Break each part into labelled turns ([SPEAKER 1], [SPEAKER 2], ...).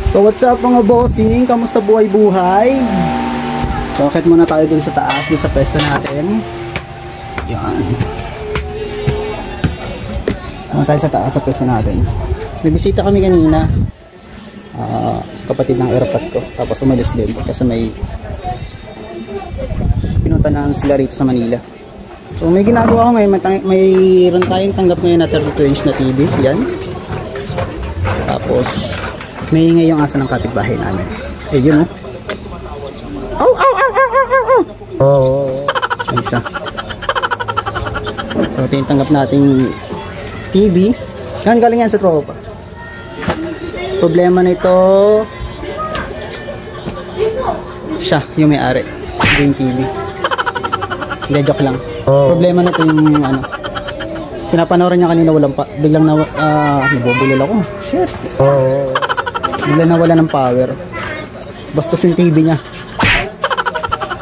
[SPEAKER 1] So what's up mga bossing? Kamusta buhay-buhay? So akit muna tayo dun sa taas, dun sa pwesto natin. Yan. Muna tayo sa taas sa pwesto natin. May bisita kami kanina. Kapatid ng airpot ko. Tapos umalis din kasi may pinuntahan sila rito sa Manila. So may ginagawa ko ngayon. Mayroon tayong tanggap ngayon na 32-inch na TV. Yan. Tapos may ingay yung asa ng kapitbahay namin. Eh yun oh. Ayun siya. So tinatanggap nating TV. Galing yan sa tropa. Problema nito, siya yung may-ari. Yung TV. Hindi, joke lang. Problema nito yung ano, pinapanoran niya kanina, walang biglang nabubulol ako. Shit. Biglang nawala ng power. Bastos yung TV niya.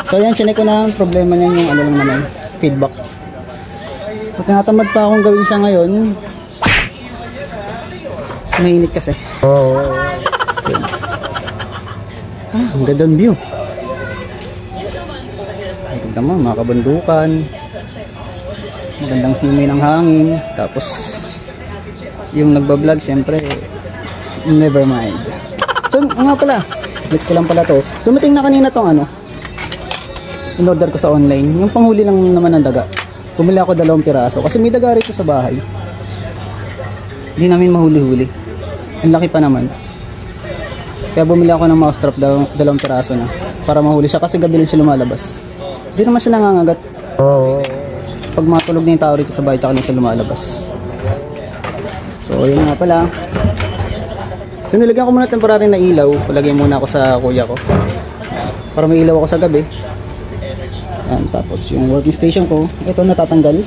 [SPEAKER 1] So yan, chinek ko na. Problema niya yung ano lang naman, feedback. So tinatamad pa akong gawin siya ngayon. Mainit kasi. Ang ganda ng view. Tignan mo, mga kabundukan. Magandang simoy ng hangin. Tapos yung nagbablog, syempre never mind. So nga pala, next ko lang pala to. Dumating na kanina tong ano, in-order ko sa online. Yung panghuli lang naman ng daga. Bumili ako 2 piraso kasi may daga rito sa bahay. Hindi namin mahuli-huli. Ang laki pa naman. Kaya bumili ako ng mousetrap 2 piraso na para mahuli siya kasi gabi lang siya lumalabas. Hindi naman siya nangangagat. Pag matulog na yung tao rito sa bahay, tsaka lang siya lumalabas. So yun nga pala. Nilagyan ko muna temporary na ilaw. Palagay muna ako sa kuya ko para may ilaw ako sa gabi. Yan, tapos yung working station ko, ito natatanggal.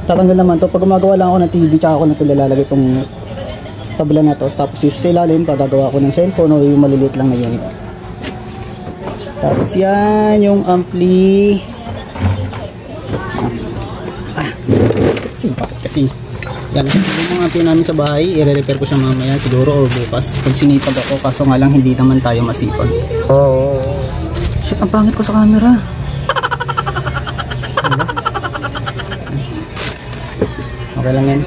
[SPEAKER 1] Tatanggal naman to pag gumagawa lang ako ng TV, tsaka ako na ito lalagay itong tabla na to. Tapos sa ilalim pagagawa ko ng cellphone o yung maliliit lang na unit. Tapos yan yung ampli. Kasi yan yung ampli namin sa bahay. I-repair ko siya mamaya siguro o bukas pag sinipag ako, kaso nga lang hindi naman tayo masipag. Shit, ang pangit ko sa camera. Okay lang yan.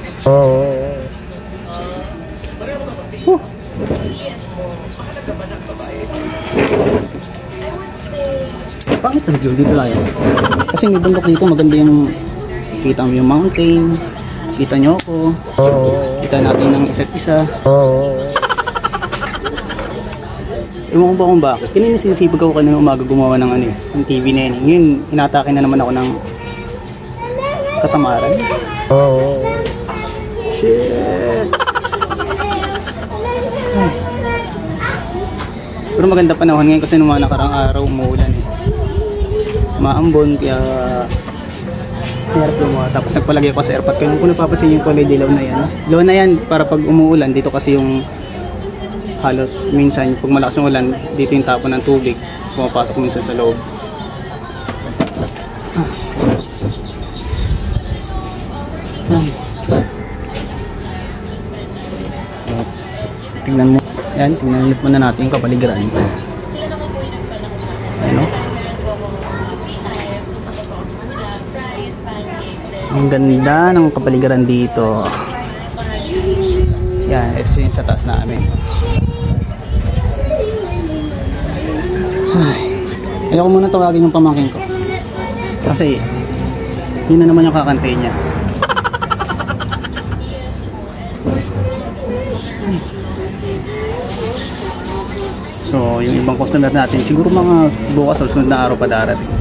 [SPEAKER 1] Pangit ang view dito lang yan. Kasi may bundok dito, maganda yung kita mo yung mountain, kita nyo ako, kita natin ng isa't isa. Ewan ko ba kung bakit. Kanina sinisipag ako kanina umaga gumawa ng ano, ng TV na yun. Ngayon, inatake na naman ako ng katamaran. Shit. Pero maganda panahon ngayon kasi nung mga nakarang araw umuulan eh. Maambon kaya hirap lumawa. Tapos nagpalagay ako sa airpot. Kaya kung napapasin yung kulay dilaw na yan. Dilaw na yan para pag umuulan dito kasi yung halos minsan pag malakas yung ulan dito yung tapon ng tubig. Pumapasok minsan sa loob. So, tingnan mo. Yan, tingnan ulit muna natin yung kapaligiran. Ayan o. Ang ganda ng kapaligiran dito. Yan, ito siya sa taas namin. Ayoko muna tawagin yung pamangkin ko. Kasi, yun na naman yung kakantay niya. So, yung ibang customer natin, siguro mga bukas o sunod na araw pa darating.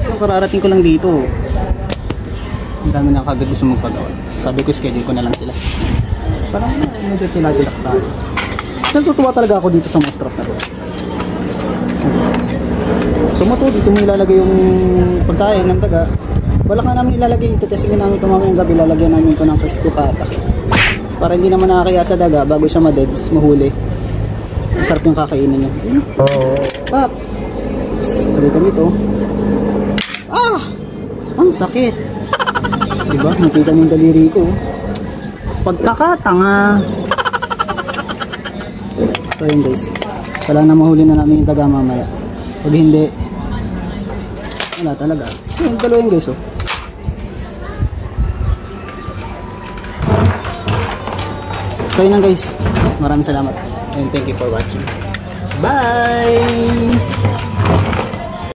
[SPEAKER 1] So, kararating ko lang dito. Ang dami na kagad gusto magpagawa. Sabi ko, schedule ko na lang sila. Parang medyo relax tayo. Kasi tutuwa talaga ako dito sa mousetrap na to. So, dito mo ilalagay yung pagkain ng taga. Wala ka namin ilalagay dito. Testingin namin ito mamayang gabi. Lalagyan namin ito ng crispy pata. Para hindi naman nakakaya sa daga bago siya madeds, mahuli. Masarap yung kakainin niya. Pap! Sabi ka dito. Ah! Ang sakit! Diba? Nakita ng daliri ko. Pagkakatanga. So So yun guys, wala na, mahuli na namin yung daga mamaya. Pag hindi, wala talaga. Yung dalawa yun guys, oh. So yun lang guys, maraming salamat and thank you for watching. Bye!